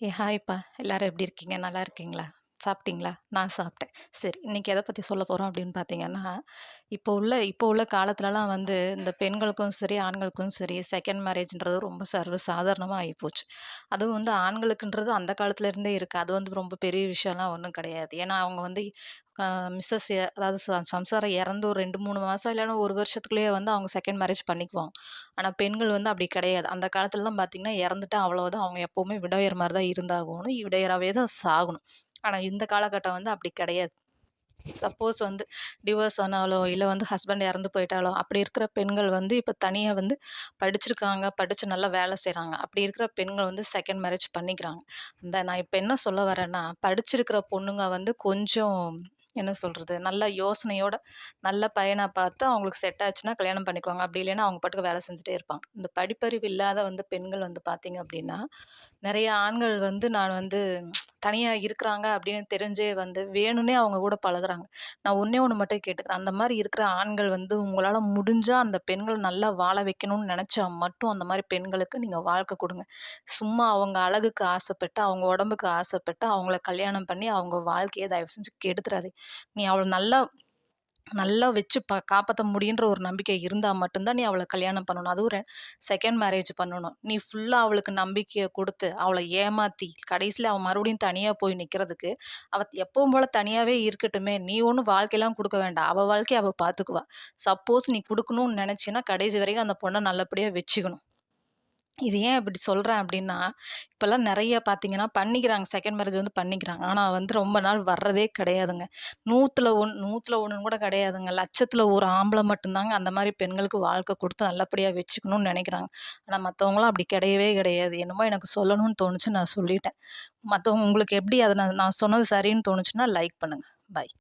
ஹாய்ப்பா! எல்லாரும் எப்படி இருக்கீங்க? நல்லா இருக்கீங்களா? சாப்பிட்டீங்களா? நான் சாப்பிட்டேன். சரி, இன்னைக்கு எத பத்தி சொல்லப் போறோம் அப்படின்னு பார்த்தீங்கன்னா, இப்போ உள்ள காலத்துலலாம் வந்து இந்த பெண்களுக்கும் சரி, ஆண்களுக்கும் சரி, செகண்ட் மேரேஜ்ன்றது ரொம்ப சர்வ சாதாரணமா ஆயிப்போச்சு. அதுவும் வந்து ஆண்களுக்குன்றது அந்த காலத்துல இருந்தே இருக்கு. அது வந்து ரொம்ப பெரிய விஷயம்லாம் ஒண்ணும் கிடையாது. ஏன்னா, அவங்க வந்து அ மிஸ்ஸஸ் அதாவது சம்சாரம் இறந்து ஒரு 2, 3 மாசம் இல்லன்னா 1 வருஷத்துக்குள்ளேயே வந்து அவங்க செகண்ட் மேரேஜ் பண்ணிக்குவாங்க. ஆனா, பெண்கள் வந்து அப்படி கிடையாது. அந்த காலத்துலலாம் பார்த்தீங்கன்னா, இறந்துட்டா அவ்வளவுதான். அவங்க எப்பவுமே விடவையர் மாரி தான் இருந்தாகணும். விடவையராவே தான் சாகணும். ஆனா, இந்த காலகட்டம் வந்து அப்படி கிடையாது. சப்போஸ் வந்து டிவோர்ஸ் ஆனாலோ, இல்ல வந்து ஹஸ்பண்ட் இறந்து போயிட்டாலோ, அப்படி இருக்கிற பெண்கள் வந்து இப்ப தனியா வந்து படிச்சிருக்காங்க, படிச்சு நல்லா வேலை செய்றாங்க. அப்படி இருக்கிற பெண்கள் வந்து செகண்ட் மேரேஜ் பண்ணிக்கிறாங்க. நான் இப்ப என்ன சொல்ல வரேன்னா, படிச்சிருக்கிற பொண்ணுங்க வந்து கொஞ்சம் என்ன சொல்றது? நல்ல யோசனையோட, நல்ல பையனா பார்த்து அவங்களுக்கு செட் ஆச்சுன்னா கல்யாணம் பண்ணிக்குவாங்க. அப்படி இல்லைன்னா அவங்க பாட்டுக்கு வேலை செஞ்சுட்டே இருப்பாங்க. இந்த படிப்பறிவு இல்லாத வந்து பெண்கள் வந்து பார்த்தீங்க அப்படின்னா, நெறைய ஆண்கள் வந்து நான் வந்து தனியா இருக்கிறாங்க அப்படின்னு தெரிஞ்சே வந்து வேணும்னே அவங்க கூட பழகுறாங்க. நான் ஒண்ணே ஒண்ணு மட்டும் கேட்டுக்கிறேன். அந்த மாரி இருக்கிற ஆண்கள் வந்து உங்களால முடிஞ்சா அந்த பெண்கள நல்லா வாழ வைக்கணும்னு நெனச்சா மட்டும் அந்த மாரி பெண்களுக்கு நீங்க வாழ்க்கை குடுங்க. சும்மா அவங்க அழகுக்கு ஆசைப்பட்டு, அவங்க உடம்புக்கு ஆசைப்பட்டு அவங்கள கல்யாணம் பண்ணி அவங்க வாழ்க்கைய தயவு செஞ்சு கெடுத்துறாதீங்க. நீ அவள நல்லா நல்லா வச்சு காப்பாத்த முடியுன்ற ஒரு நம்பிக்கை இருந்தா மட்டும் தான் நீ அவள கல்யாணம் பண்ணணும். அதுவும் செகண்ட் மேரேஜ் பண்ணணும். நீ ஃபுல்லா அவளுக்கு நம்பிக்கைய குடுத்து, அவள ஏமாத்தி, கடைசில அவ மறுபடியும் தனியா போய் நிக்கிறதுக்கு, அவ எப்பவும் போல தனியாவே இருக்கட்டுமே! நீ ஒண்ணும் வாழ்க்கைலாம் குடுக்க வேண்டாம். அவ வாழ்க்கைய அவ பாத்துக்குவா. சப்போஸ் நீ குடுக்கணும்னு நெனச்சீன்னா, கடைசி வரைக்கும் அந்த பொண்ண நல்லபடியா வச்சுக்கணும். இது ஏன் இப்படி சொல்றேன் அப்படின்னா, இப்பலாம் நெறைய பார்த்தீங்கன்னா பண்ணிக்கிறாங்க. செகண்ட் மேரேஜ் வந்து பண்ணிக்கிறாங்க. ஆனா வந்து ரொம்ப நாள் வர்றதே கிடையாதுங்க. 100ல 1ன்னு கூட கிடையாதுங்க. லட்சத்துல ஒரு ஆம்பள மட்டும் தாங்க அந்த மாரி பெண்களுக்கு வாழ்க்கை குடுத்து நல்லபடியா வச்சுக்கணும்னு நெனைக்கிறாங்க. ஆனா மத்தவங்கலாம் அப்படி கிடையவே கிடையாது. என்னமோ எனக்கு சொல்லணும்னு தோணுச்சு நான் சொல்லிட்டேன். மத்தவங்க உங்களுக்கு எப்படி அத நான் நான் சொன்னது சரின்னு தோணுச்சுன்னா லைக் பண்ணுங்க. பாய்.